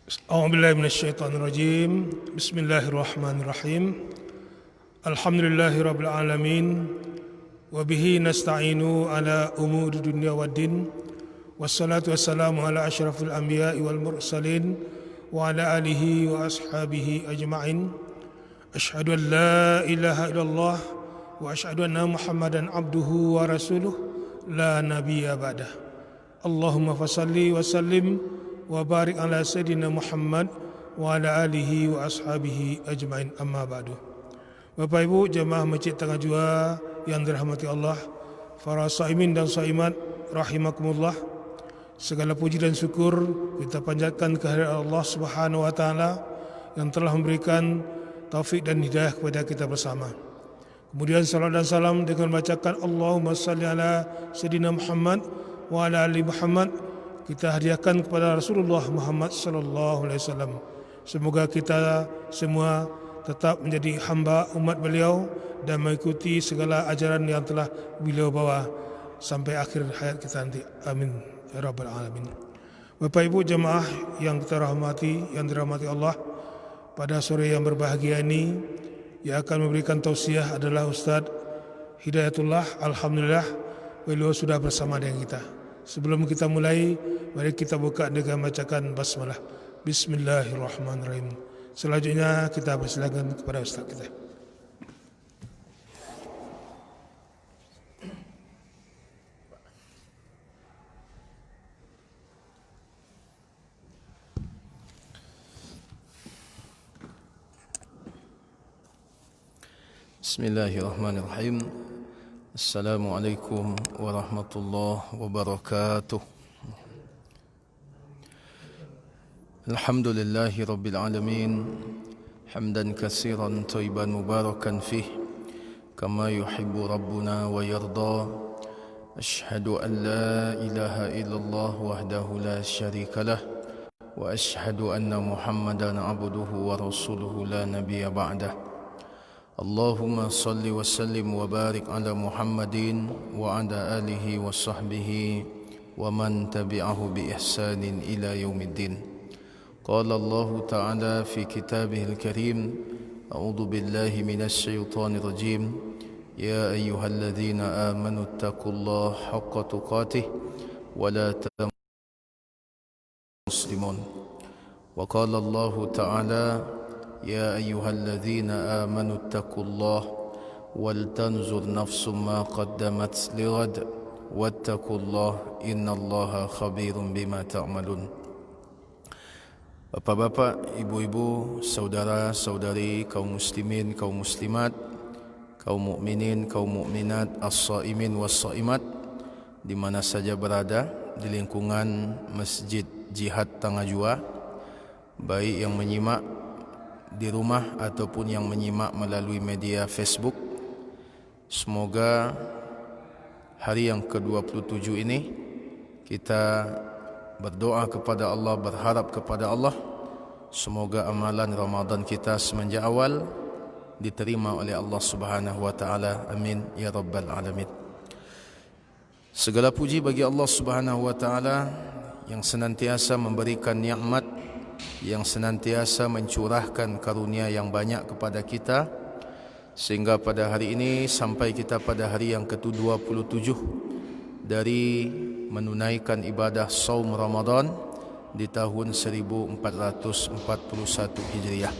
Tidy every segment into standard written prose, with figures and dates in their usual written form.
A'udzubillahi minasyaitonirrajim. Bismillahirrahmanirrahim. Alhamdulillahirabbil alamin wa bihi nasta'inu ala umuri dunya waddin. Wassalatu wassalamu ala asyrafil anbiya'i wal mursalin wa ala alihi wa ashabihi ajma'in. Asyhadu an la ilaha illallah wa asyhadu anna Muhammadan abduhu wa rasuluh la nabiyya ba'dah. Allahumma fasalli wa sallim wa barik ala sayyidina Muhammad wa ala alihi wa ashabihi ajma'in, amma ba'du. Bapak Ibu jemaah Masjid Tengah Jua yang dirahmati Allah, para saimin dan saimat rahimakumullah, segala puji dan syukur kita panjatkan kehadirat Allah Subhanahu wa taala yang telah memberikan taufik dan hidayah kepada kita bersama. Kemudian salat dan salam dengan bacakan Allahumma salli ala sayyidina Muhammad wa ala ali Muhammad kita hadiahkan kepada Rasulullah Muhammad sallallahu alaihi wasallam. Semoga kita semua tetap menjadi hamba umat beliau dan mengikuti segala ajaran yang telah beliau bawa sampai akhir hayat kita nanti. Amin ya rabbal alamin. Bapak Ibu jemaah yang kita rahmati, yang dirahmati Allah, pada sore yang berbahagia ini yang akan memberikan tausiah adalah Ustaz Hidayatullah. Alhamdulillah beliau sudah bersama dengan kita. Sebelum kita mulai, mari kita buka dengan bacakan basmalah. Bismillahirrahmanirrahim. Selanjutnya kita persilakan kepada Ustaz kita. Bismillahirrahmanirrahim. Assalamualaikum warahmatullahi wabarakatuh. Alhamdulillahi rabbil alamin, hamdan katsiran thayyiban mubarakan fih, kama yuhibbu rabbuna wa yarda. Ashhadu an la ilaha illallah wahdahu la syarika lah, wa ashhadu anna Muhammadan abduhu wa rasuluhu la nabiyya ba'dah. Allahumma salli wa sallim wa barik ala Muhammadin wa ala alihi wa sahbihi wa man tabi'ahu bi ihsanin ila yaumiddin. Qala Allah Ta'ala fi kitabihil karim, a'udzu billahi minasy syaithanir rajim, ya ayyuhalladzina amanu taqullaha haqqa tuqatih wa la tamutunna muslimun. Wa qala Allah Ta'ala يا أيها الذين آمنوا اتقوا الله ولتنظر نفس ما قدمت لغد واتقوا الله إن الله خبير بما تعملون. Bapak-bapak, ibu-ibu, saudara-saudari, kaum muslimin, kaum muslimat, kaum mukminin, kaum mukminat, as-saimin was-saimat, di mana saja berada di lingkungan Masjid Jihad Tengah Jua, baik yang menyimak di rumah ataupun yang menyimak melalui media Facebook. Semoga hari yang ke-27 ini kita berdoa kepada Allah, berharap kepada Allah, semoga amalan Ramadan kita semenjak awal diterima oleh Allah Subhanahu wa taala. Amin ya rabbal alamin. Segala puji bagi Allah Subhanahu wa taala yang senantiasa memberikan nikmat, yang senantiasa mencurahkan karunia yang banyak kepada kita, sehingga pada hari ini sampai kita pada hari yang ke-27 dari menunaikan ibadah saum Ramadan di tahun 1441 Hijriah.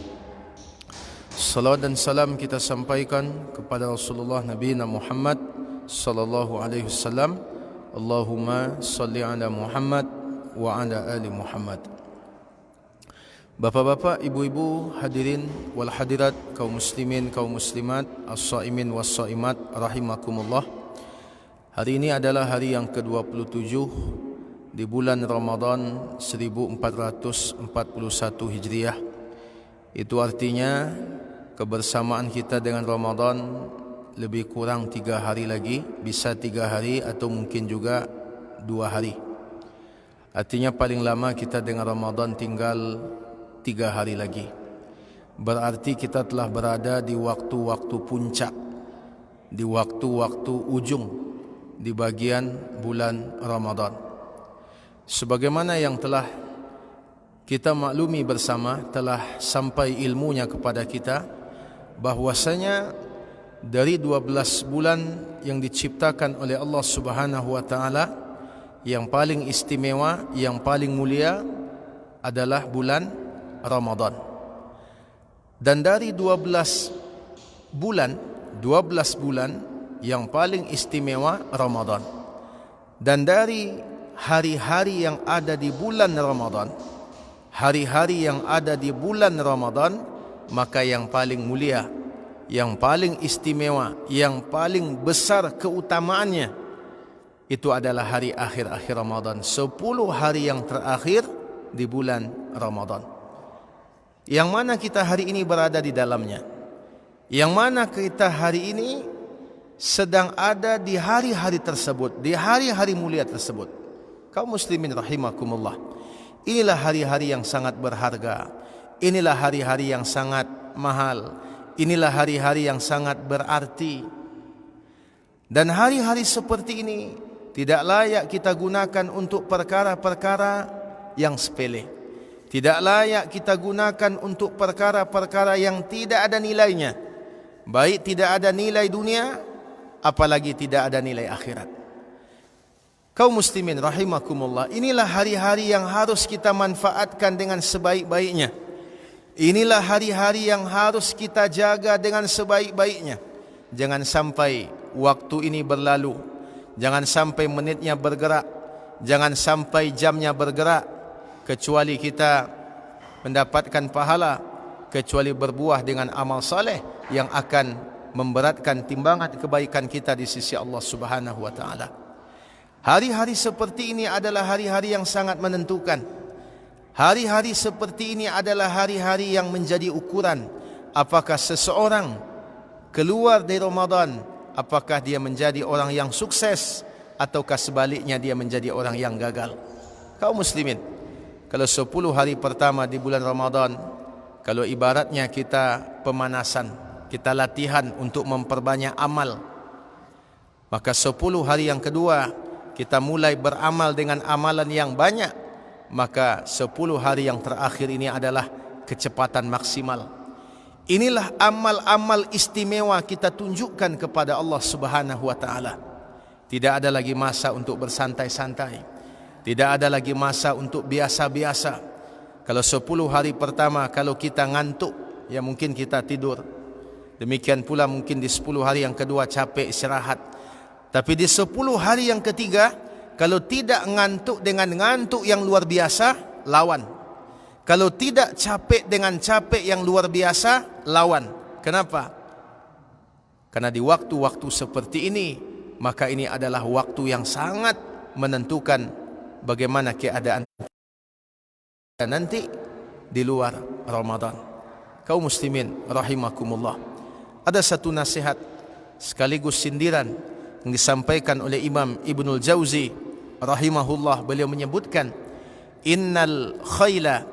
Salawat dan salam kita sampaikan kepada Rasulullah Nabi Muhammad sallallahu alaihi wasallam. Allahumma salli ala Muhammad wa ala ali Muhammad. Bapak-bapak, ibu-ibu, hadirin wal hadirat, kaum muslimin, kaum muslimat, as-saimin was-saimat rahimakumullah. Hari ini adalah hari yang ke-27 di bulan Ramadan 1441 Hijriah. Itu artinya kebersamaan kita dengan Ramadan lebih kurang 3 hari lagi, bisa 3 hari atau mungkin juga 2 hari. Artinya paling lama kita dengan Ramadan tinggal 3 hari lagi. Berarti kita telah berada di waktu-waktu puncak, di waktu-waktu ujung di bagian bulan Ramadan. Sebagaimana yang telah kita maklumi bersama, telah sampai ilmunya kepada kita bahwasanya dari 12 bulan yang diciptakan oleh Allah Subhanahu wa taala, yang paling istimewa, yang paling mulia adalah bulan Ramadan. Dan dari 12 bulan yang paling istimewa Ramadan. Dan dari hari-hari yang ada di bulan Ramadan, maka yang paling mulia, yang paling istimewa, yang paling besar keutamaannya, itu adalah hari akhir-akhir Ramadan, 10 hari yang terakhir di bulan Ramadan, yang mana kita hari ini berada di dalamnya, yang mana kita hari ini sedang ada di hari-hari tersebut, di hari-hari mulia tersebut. Kaum muslimin rahimakumullah, inilah hari-hari yang sangat berharga, inilah hari-hari yang sangat mahal, inilah hari-hari yang sangat berarti. Dan hari-hari seperti ini tidak layak kita gunakan untuk perkara-perkara yang sepele. Tidak layak kita gunakan untuk perkara-perkara yang tidak ada nilainya. Baik tidak ada nilai dunia, apalagi tidak ada nilai akhirat. Kaum muslimin rahimakumullah, inilah hari-hari yang harus kita manfaatkan dengan sebaik-baiknya. Inilah hari-hari yang harus kita jaga dengan sebaik-baiknya. Jangan sampai waktu ini berlalu, jangan sampai menitnya bergerak, jangan sampai jamnya bergerak, kecuali kita mendapatkan pahala, kecuali berbuah dengan amal saleh yang akan memberatkan timbangan kebaikan kita di sisi Allah Subhanahu wa taala. Hari-hari seperti ini adalah hari-hari yang sangat menentukan. Hari-hari seperti ini adalah hari-hari yang menjadi ukuran apakah seseorang keluar dari Ramadan, apakah dia menjadi orang yang sukses ataukah sebaliknya dia menjadi orang yang gagal. Kaum muslimin, kalau 10 hari pertama di bulan Ramadan, kalau ibaratnya kita pemanasan, kita latihan untuk memperbanyak amal, maka 10 hari yang kedua kita mulai beramal dengan amalan yang banyak, maka 10 hari yang terakhir ini adalah kecepatan maksimal. Inilah amal-amal istimewa kita tunjukkan kepada Allah Subhanahu wa taala. Tidak ada lagi masa untuk bersantai-santai, tidak ada lagi masa untuk biasa-biasa. Kalau 10 hari pertama kalau kita ngantuk, ya mungkin kita tidur. Demikian pula mungkin di 10 hari yang kedua capek istirahat. Tapi di 10 hari yang ketiga, kalau tidak ngantuk dengan ngantuk yang luar biasa, lawan. Kalau tidak capek dengan capek yang luar biasa, lawan. Kenapa? Karena di waktu-waktu seperti ini, maka ini adalah waktu yang sangat menentukan bagaimana keadaan nanti di luar Ramadan. Kaum muslimin rahimakumullah, ada satu nasihat sekaligus sindiran yang disampaikan oleh Imam Ibnul Jauzi rahimahullah. Beliau menyebutkan, innal khayla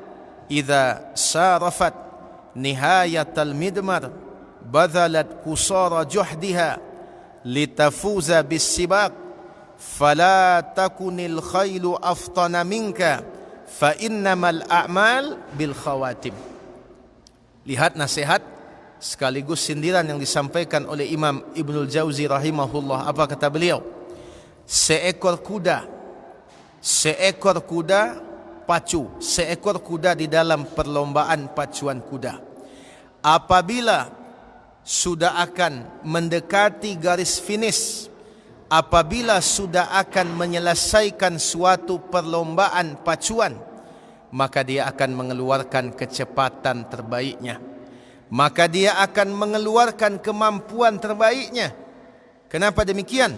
idza sarafat nihayatal midmar badhalat qusara juhdiha litafuza bis-sibaq fala takunil khaylu aftana minka fa innamal a'mal bil khawatim. Lihat nasihat sekaligus sindiran yang disampaikan oleh Imam Ibnul Jauzi rahimahullah. Apa kata beliau? Seekor kuda pacu, seekor kuda di dalam perlombaan pacuan kuda, apabila sudah akan mendekati garis finish, apabila sudah akan menyelesaikan suatu perlombaan pacuan, maka dia akan mengeluarkan kecepatan terbaiknya, maka dia akan mengeluarkan kemampuan terbaiknya. Kenapa demikian?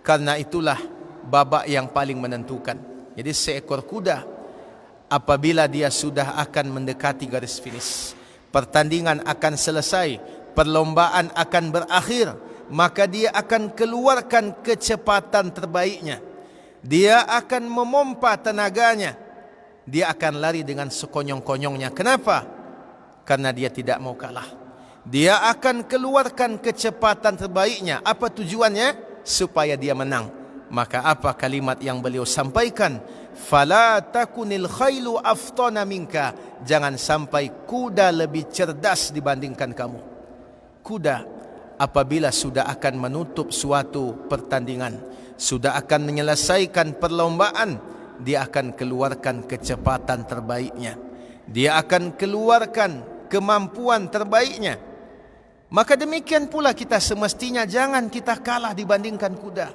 Karena itulah babak yang paling menentukan. Jadi seekor kuda apabila dia sudah akan mendekati garis finish, pertandingan akan selesai, perlombaan akan berakhir, maka dia akan keluarkan kecepatan terbaiknya. Dia akan memompa tenaganya, dia akan lari dengan sekonyong-konyongnya. Kenapa? Karena dia tidak mau kalah. Dia akan keluarkan kecepatan terbaiknya. Apa tujuannya? Supaya dia menang. Maka apa kalimat yang beliau sampaikan? fala takunil khailu aftana minka, jangan sampai kuda lebih cerdas dibandingkan kamu. Kuda apabila sudah akan menutup suatu pertandingan, sudah akan menyelesaikan perlombaan, dia akan keluarkan kecepatan terbaiknya, dia akan keluarkan kemampuan terbaiknya. Maka demikian pula kita semestinya jangan kita kalah dibandingkan kuda.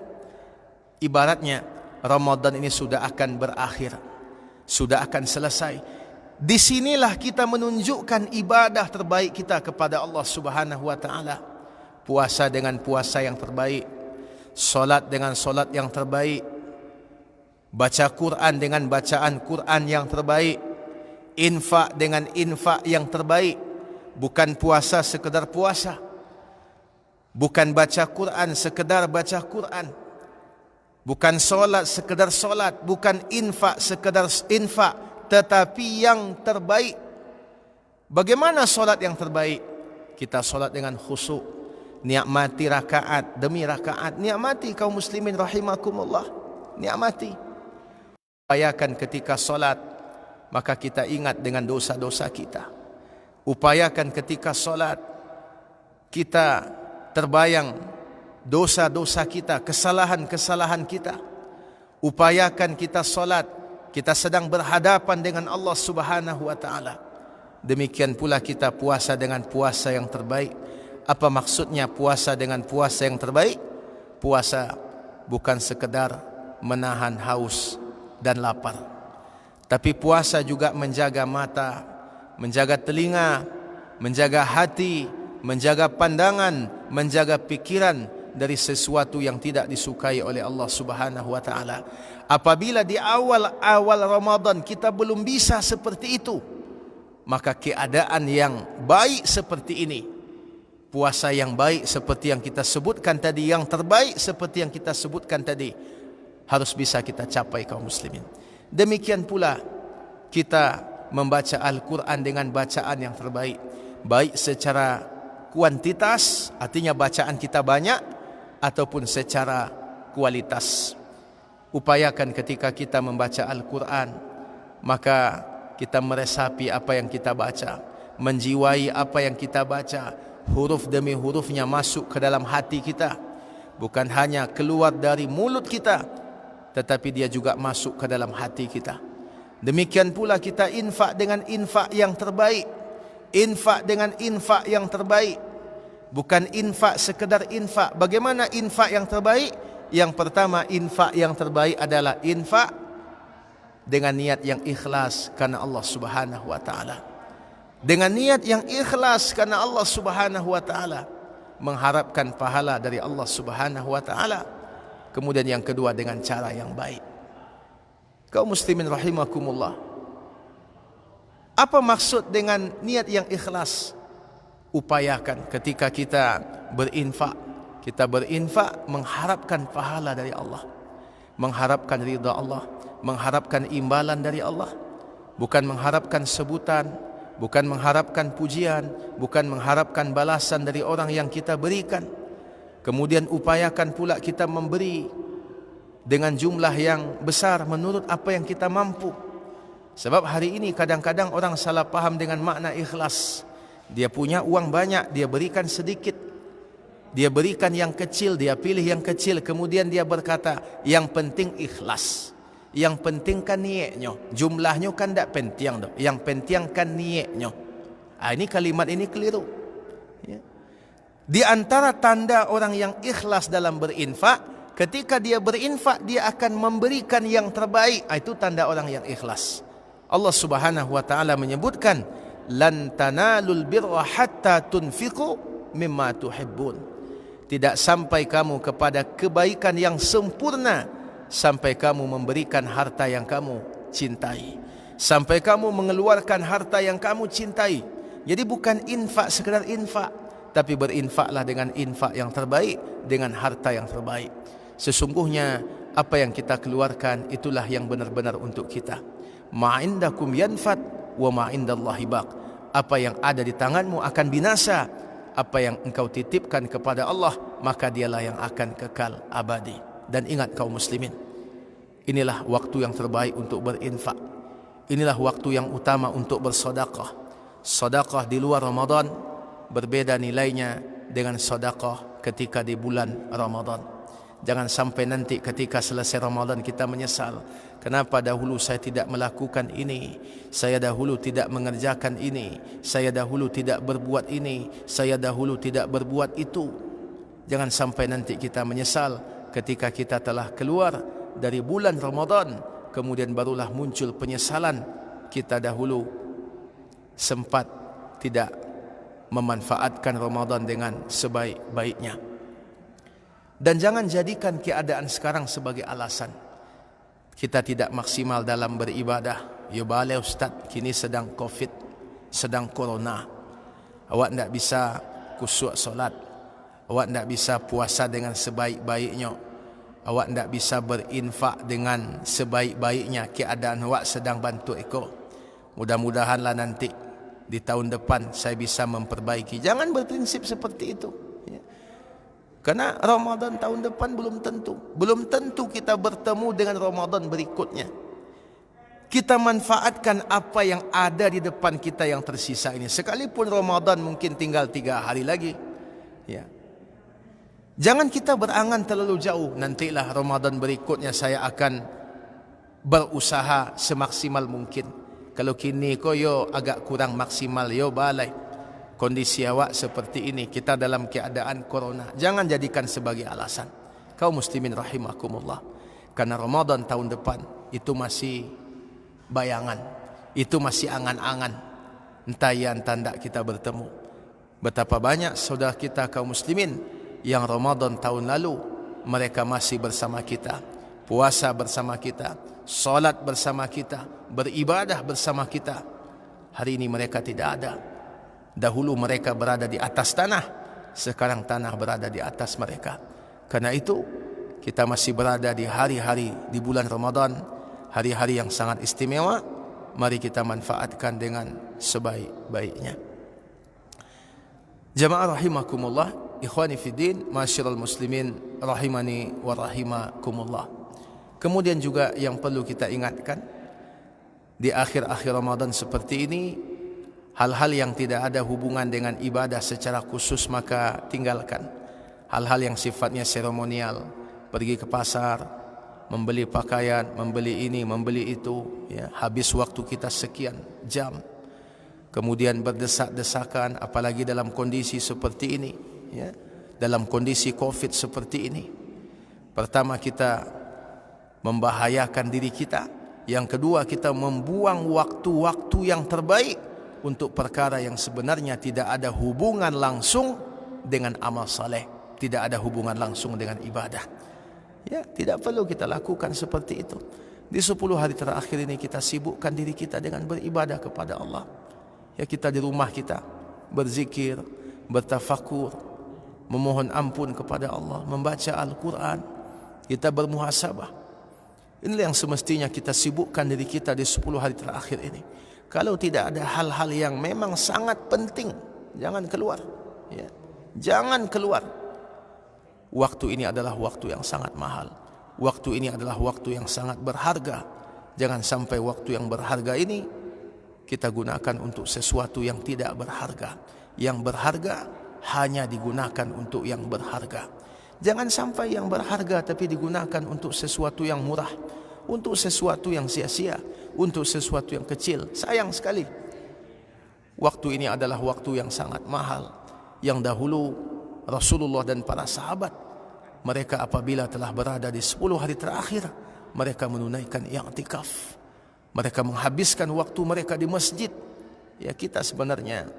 Ibaratnya Ramadan ini sudah akan berakhir, sudah akan selesai. Disinilah kita menunjukkan ibadah terbaik kita kepada Allah Subhanahu wa ta'ala. Puasa dengan puasa yang terbaik, solat dengan solat yang terbaik, baca Quran dengan bacaan Quran yang terbaik, infak dengan infak yang terbaik. Bukan puasa sekedar puasa, bukan baca Quran sekedar baca Quran, bukan solat sekedar solat, bukan infak sekedar infak, tetapi yang terbaik. Bagaimana solat yang terbaik? Kita solat dengan khusyuk, nikmati rakaat demi rakaat, nikmati kaum muslimin rahimakumullah, nikmati. Upayakan ketika solat, maka kita ingat dengan dosa-dosa kita. Upayakan ketika solat kita terbayang dosa-dosa kita, kesalahan-kesalahan kita. Upayakan kita solat, kita sedang berhadapan dengan Allah Subhanahu wa ta'ala. Demikian pula kita puasa dengan puasa yang terbaik. Apa maksudnya puasa dengan puasa yang terbaik? Puasa bukan sekedar menahan haus dan lapar, tapi puasa juga menjaga mata, menjaga telinga, menjaga hati, menjaga pandangan, menjaga pikiran dari sesuatu yang tidak disukai oleh Allah Subhanahu wa ta'ala. Apabila di awal-awal Ramadan kita belum bisa seperti itu, maka keadaan yang baik seperti ini, puasa yang baik seperti yang kita sebutkan tadi, yang terbaik seperti yang kita sebutkan tadi, harus bisa kita capai kaum muslimin. Demikian pula kita membaca Al-Quran dengan bacaan yang terbaik, baik secara kuantitas, artinya bacaan kita banyak, ataupun secara kualitas. Upayakan ketika kita membaca Al-Quran, maka kita meresapi apa yang kita baca, menjiwai apa yang kita baca, huruf demi hurufnya masuk ke dalam hati kita, bukan hanya keluar dari mulut kita, tetapi dia juga masuk ke dalam hati kita. Demikian pula kita infak dengan infak yang terbaik, infak dengan infak yang terbaik, bukan infak sekedar infak. Bagaimana infak yang terbaik? Yang pertama, infak yang terbaik adalah infak dengan niat yang ikhlas karena Allah Subhanahu wa ta'ala. Dengan niat yang ikhlas karena Allah Subhanahu wa ta'ala, mengharapkan pahala dari Allah Subhanahu wa ta'ala. Kemudian yang kedua, dengan cara yang baik. Kaum muslimin rahimakumullah, apa maksud dengan niat yang ikhlas? Upayakan ketika kita berinfak, kita berinfak mengharapkan pahala dari Allah, mengharapkan ridha Allah, mengharapkan imbalan dari Allah, bukan mengharapkan sebutan, bukan mengharapkan pujian, bukan mengharapkan balasan dari orang yang kita berikan. Kemudian upayakan pula kita memberi dengan jumlah yang besar menurut apa yang kita mampu. Sebab hari ini kadang-kadang orang salah paham dengan makna ikhlas. Dia punya uang banyak, dia berikan sedikit, dia berikan yang kecil, dia pilih yang kecil, kemudian dia berkata yang penting ikhlas, yang penting kan niatnya, jumlahnya kan tak penting dah, yang penting kan niatnya. Ini kalimat ini keliru. Di antara tanda orang yang ikhlas dalam berinfak, ketika dia berinfak, dia akan memberikan yang terbaik. Itu tanda orang yang ikhlas. Allah Subhanahu wa ta'ala menyebutkan, lan tanalul birra hatta tunfiqu mimma tuhibbun. Tidak sampai kamu kepada kebaikan yang sempurna sampai kamu memberikan harta yang kamu cintai, sampai kamu mengeluarkan harta yang kamu cintai. Jadi bukan infak sekedar infak, tapi berinfaklah dengan infak yang terbaik, dengan harta yang terbaik. Sesungguhnya apa yang kita keluarkan itulah yang benar-benar untuk kita. Ma'indakum yanfad wa ma'indallahi baq. Apa yang ada di tanganmu akan binasa, apa yang engkau titipkan kepada Allah, maka dialah yang akan kekal abadi. Dan ingat kaum muslimin, Inilah waktu yang terbaik untuk berinfak. Inilah waktu yang utama untuk bersedekah. Sedekah di luar Ramadan berbeda nilainya dengan sedekah ketika di bulan Ramadan. Jangan sampai nanti ketika selesai Ramadan kita menyesal. Kenapa dahulu saya tidak melakukan ini? Saya dahulu tidak mengerjakan ini. Saya dahulu tidak berbuat ini. Saya dahulu tidak berbuat itu. Jangan sampai nanti kita menyesal ketika kita telah keluar dari bulan Ramadan, kemudian barulah muncul penyesalan kita dahulu sempat tidak memanfaatkan Ramadan dengan sebaik-baiknya. Dan jangan jadikan keadaan sekarang sebagai alasan kita tidak maksimal dalam beribadah. Ya balai ustaz, kini sedang Covid, sedang Corona. Awak tidak bisa khusyuk solat. Awak tidak bisa puasa dengan sebaik-baiknya. Awak tidak bisa berinfak dengan sebaik-baiknya. Keadaan awak sedang bantu eko. Mudah-mudahanlah nanti di tahun depan saya bisa memperbaiki. Jangan berprinsip seperti itu. Karena Ramadan tahun depan belum tentu. Belum tentu kita bertemu dengan Ramadan berikutnya. Kita manfaatkan apa yang ada di depan kita yang tersisa ini. Sekalipun Ramadan mungkin tinggal 3 hari lagi. Ya. Jangan kita berangan terlalu jauh. Nantilah Ramadan berikutnya saya akan berusaha semaksimal mungkin. Kalau kini ko yo agak kurang maksimal, yo balai. Kondisi awak seperti ini, kita dalam keadaan corona. Jangan jadikan sebagai alasan. Kaum muslimin rahimakumullah. Karena Ramadan tahun depan itu masih bayangan. Itu masih angan-angan. Entah ya entah tidak kita bertemu. Betapa banyak saudara kita kaum muslimin yang Ramadan tahun lalu mereka masih bersama kita, puasa bersama kita, salat bersama kita, beribadah bersama kita. Hari ini mereka tidak ada. Dahulu mereka berada di atas tanah, sekarang tanah berada di atas mereka. Karena itu kita masih berada di hari-hari di bulan Ramadan, hari-hari yang sangat istimewa. Mari kita manfaatkan dengan sebaik-baiknya. Jamaah rahimakumullah, ikhwani fiddin, masyiral muslimin rahimani wa rahimakumullah. Kemudian juga yang perlu kita ingatkan di akhir-akhir Ramadan seperti ini, hal-hal yang tidak ada hubungan dengan ibadah secara khusus maka tinggalkan. Hal-hal yang sifatnya seremonial, pergi ke pasar, membeli pakaian, membeli ini, membeli itu, ya, habis waktu kita sekian jam. Kemudian berdesak-desakan, apalagi dalam kondisi seperti ini, ya, dalam kondisi Covid seperti ini. Pertama, kita membahayakan diri kita. Yang kedua, kita membuang waktu-waktu yang terbaik untuk perkara yang sebenarnya tidak ada hubungan langsung dengan amal saleh, tidak ada hubungan langsung dengan ibadah. Ya, tidak perlu kita lakukan seperti itu. Di 10 hari terakhir ini kita sibukkan diri kita dengan beribadah kepada Allah. Ya, kita di rumah kita berzikir, bertafakur, memohon ampun kepada Allah, membaca Al-Quran, kita bermuhasabah. Inilah yang semestinya kita sibukkan diri kita di 10 hari terakhir ini. Kalau tidak ada hal-hal yang memang sangat penting, jangan keluar, ya. Jangan keluar. Waktu ini adalah waktu yang sangat mahal. Waktu ini adalah waktu yang sangat berharga. Jangan sampai waktu yang berharga ini kita gunakan untuk sesuatu yang tidak berharga. Yang berharga hanya digunakan untuk yang berharga. Jangan sampai yang berharga tapi digunakan untuk sesuatu yang murah, untuk sesuatu yang sia-sia, untuk sesuatu yang kecil. Sayang sekali. Waktu ini adalah waktu yang sangat mahal. Yang dahulu Rasulullah dan para sahabat, mereka apabila telah berada di 10 hari terakhir, mereka menunaikan i'tikaf. Mereka menghabiskan waktu mereka di masjid. Ya, kita sebenarnya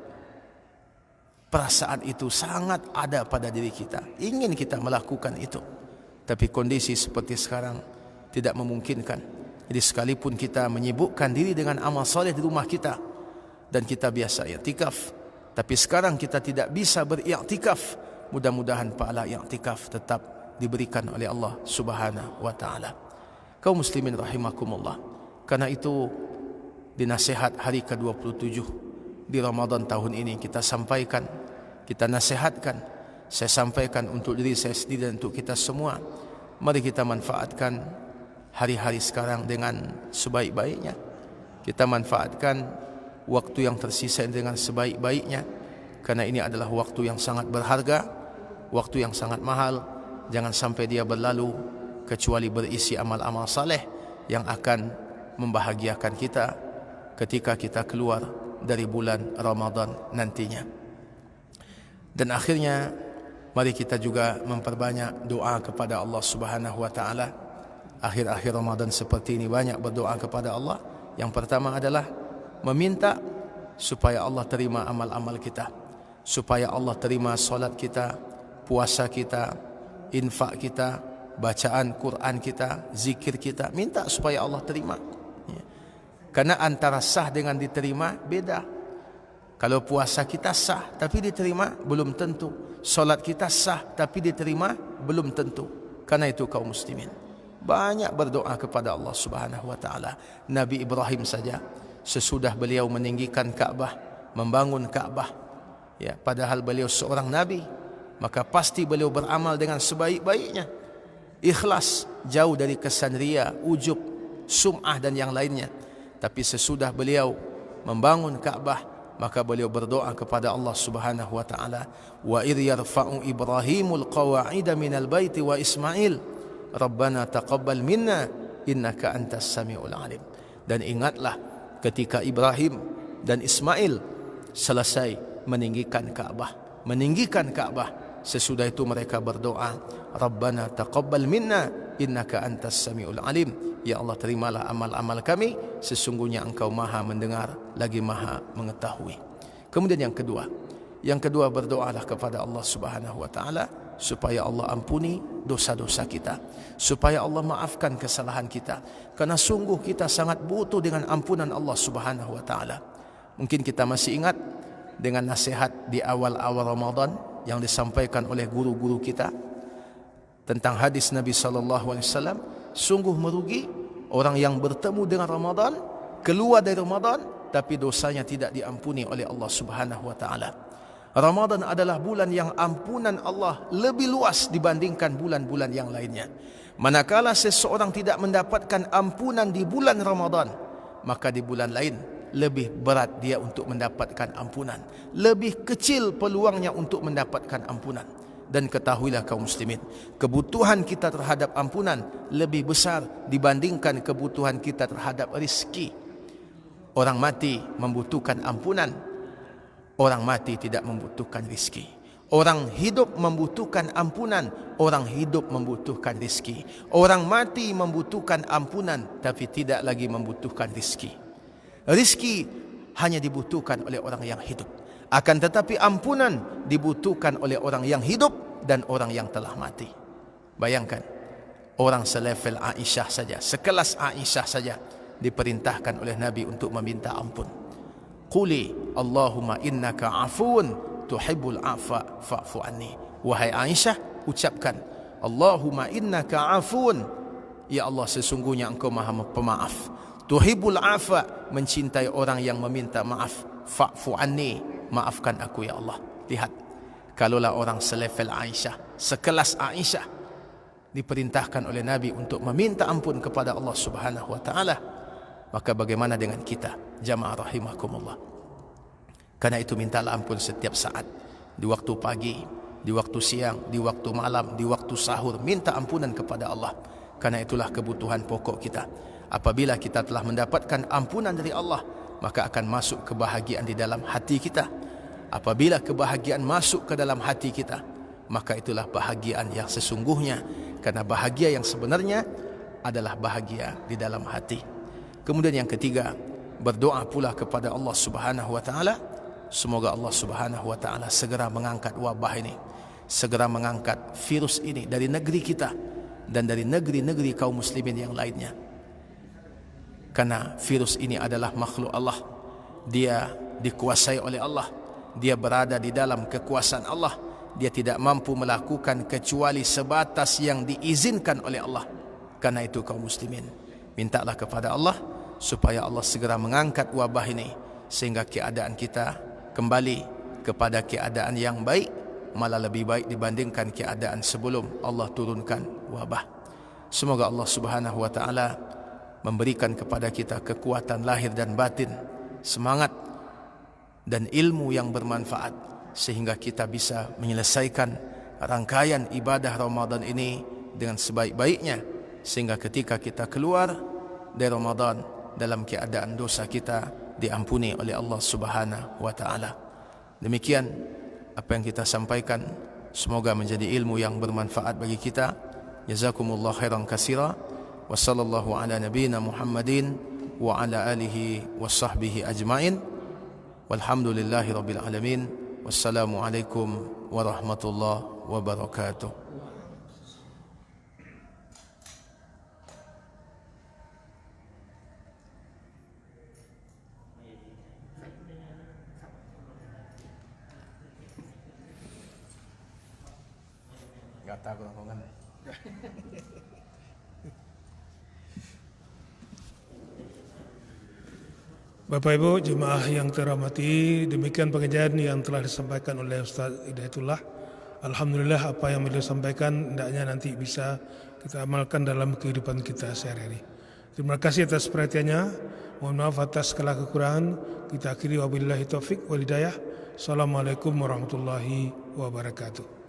perasaan itu sangat ada pada diri kita. Ingin kita melakukan itu. Tapi kondisi seperti sekarang tidak memungkinkan. Jadi sekalipun kita menyibukkan diri dengan amal soleh di rumah kita dan kita biasa i'tikaf, tapi sekarang kita tidak bisa beriktikaf. Mudah-mudahan pahala i'tikaf tetap diberikan oleh Allah Subhanahu wa taala. Kaum muslimin rahimakumullah. Karena itu di nasihat hari ke-27 di Ramadan tahun ini kita sampaikan, kita nasihatkan, saya sampaikan untuk diri saya sendiri dan untuk kita semua. Mari kita manfaatkan hari-hari sekarang dengan sebaik-baiknya. Kita manfaatkan waktu yang tersisa dengan sebaik-baiknya, karena ini adalah waktu yang sangat berharga, waktu yang sangat mahal. Jangan sampai dia berlalu kecuali berisi amal-amal saleh yang akan membahagiakan kita ketika kita keluar dari bulan Ramadan nantinya. Dan akhirnya mari kita juga memperbanyak doa kepada Allah Subhanahu wa taala. Akhir-akhir Ramadan seperti ini banyak berdoa kepada Allah. Yang pertama adalah meminta supaya Allah terima amal-amal kita, supaya Allah terima solat kita, puasa kita, infak kita, bacaan Quran kita, zikir kita. Minta supaya Allah terima. Karena antara sah dengan diterima beda. Kalau puasa kita sah tapi diterima belum tentu. Solat kita sah tapi diterima belum tentu. Karena itu kaum muslimin, banyak berdoa kepada Allah Subhanahu wa taala. Nabi Ibrahim saja sesudah beliau meninggikan Ka'bah, membangun Ka'bah, ya, padahal beliau seorang nabi, maka pasti beliau beramal dengan sebaik-baiknya, ikhlas, jauh dari kesan riya, ujub, sum'ah dan yang lainnya. Tapi sesudah beliau membangun Ka'bah, maka beliau berdoa kepada Allah Subhanahu wa taala, wa idh yarfa'u Ibrahimul qawa'ida minal baiti wa Ismail Rabbana taqabbal minna innaka antas samiul alim. Dan ingatlah ketika Ibrahim dan Ismail selesai meninggikan Ka'bah, sesudah itu mereka berdoa, Rabbana taqabbal minna innaka antas samiul alim. Ya Allah, terimalah amal-amal kami, sesungguhnya Engkau Maha mendengar lagi Maha mengetahui. Kemudian yang kedua berdoalah kepada Allah Subhanahu wa taala supaya Allah ampuni dosa-dosa kita, supaya Allah maafkan kesalahan kita, karena sungguh kita sangat butuh dengan ampunan Allah Subhanahu wa taala. Mungkin kita masih ingat dengan nasihat di awal-awal Ramadan yang disampaikan oleh guru-guru kita tentang hadis Nabi sallallahu alaihi wasallam, sungguh merugi orang yang bertemu dengan Ramadan, keluar dari Ramadan tapi dosanya tidak diampuni oleh Allah Subhanahu wa taala. Ramadan adalah bulan yang ampunan Allah lebih luas dibandingkan bulan-bulan yang lainnya. Manakala seseorang tidak mendapatkan ampunan di bulan Ramadan, maka di bulan lain lebih berat dia untuk mendapatkan ampunan, lebih kecil peluangnya untuk mendapatkan ampunan. Dan ketahuilah kaum muslimin, kebutuhan kita terhadap ampunan lebih besar dibandingkan kebutuhan kita terhadap rezeki. Orang mati membutuhkan ampunan, orang mati tidak membutuhkan rezeki. Orang hidup membutuhkan ampunan, orang hidup membutuhkan rezeki. Orang mati membutuhkan ampunan tapi tidak lagi membutuhkan rezeki. Rezeki hanya dibutuhkan oleh orang yang hidup, akan tetapi ampunan dibutuhkan oleh orang yang hidup dan orang yang telah mati. Bayangkan, orang selevel Aisyah saja, sekelas Aisyah saja diperintahkan oleh Nabi untuk meminta ampun. Quli Allahumma innaka afuun tuhibbul afa fa'fu anni. Wahai Aisyah, ucapkan, Allahumma innaka afuun, ya Allah, sesungguhnya Engkau Maha Pemaaf. Tuhibbul afa, mencintai orang yang meminta maaf. Fa'fu anni, maafkan aku ya Allah. Lihat, kalaulah orang selevel Aisyah, sekelas Aisyah diperintahkan oleh Nabi untuk meminta ampun kepada Allah Subhanahu wa taala, maka bagaimana dengan kita, jamaah rahimakumullah? Karena itu mintalah ampun setiap saat, di waktu pagi, di waktu siang, di waktu malam, di waktu sahur, minta ampunan kepada Allah. Karena itulah kebutuhan pokok kita. Apabila kita telah mendapatkan ampunan dari Allah, maka akan masuk kebahagiaan di dalam hati kita. Apabila kebahagiaan masuk ke dalam hati kita, maka itulah bahagiaan yang sesungguhnya. Karena bahagia yang sebenarnya adalah bahagia di dalam hati. Kemudian yang ketiga, berdoa pula kepada Allah Subhanahu wa taala, semoga Allah Subhanahu wa taala segera mengangkat wabah ini, segera mengangkat virus ini dari negeri kita dan dari negeri-negeri kaum muslimin yang lainnya. Karena virus ini adalah makhluk Allah, dia dikuasai oleh Allah, dia berada di dalam kekuasaan Allah, dia tidak mampu melakukan kecuali sebatas yang diizinkan oleh Allah. Karena itu kaum muslimin, mintalah kepada Allah supaya Allah segera mengangkat wabah ini, sehingga keadaan kita kembali kepada keadaan yang baik, malah lebih baik dibandingkan keadaan sebelum Allah turunkan wabah. Semoga Allah Subhanahu wa taala memberikan kepada kita kekuatan lahir dan batin, semangat dan ilmu yang bermanfaat, sehingga kita bisa menyelesaikan rangkaian ibadah Ramadan ini dengan sebaik-baiknya, sehingga ketika kita keluar dari Ramadan dalam keadaan dosa kita diampuni oleh Allah Subhanahu wa taala. Demikian apa yang kita sampaikan, semoga menjadi ilmu yang bermanfaat bagi kita. Jazakumullah khairan katsira. Wa sallallahu ala nabiyyina Muhammadin wa ala alihi wa sahbihi ajmain. Walhamdulillahi rabbil alamin. Wassalamu alaikum warahmatullahi wabarakatuh. Gata ko lang kan. Bapak Ibu jemaah yang terhormati, demikian pengajian yang telah disampaikan oleh Ustaz Hidayatullah. Alhamdulillah apa yang beliau sampaikan hendaknya nanti bisa kita amalkan dalam kehidupan kita sehari-hari. Terima kasih atas perhatiannya. Mohon maaf atas segala kekurangan. Kita akhiri wabillahi taufik wal hidayah. Assalamualaikum warahmatullahi wabarakatuh.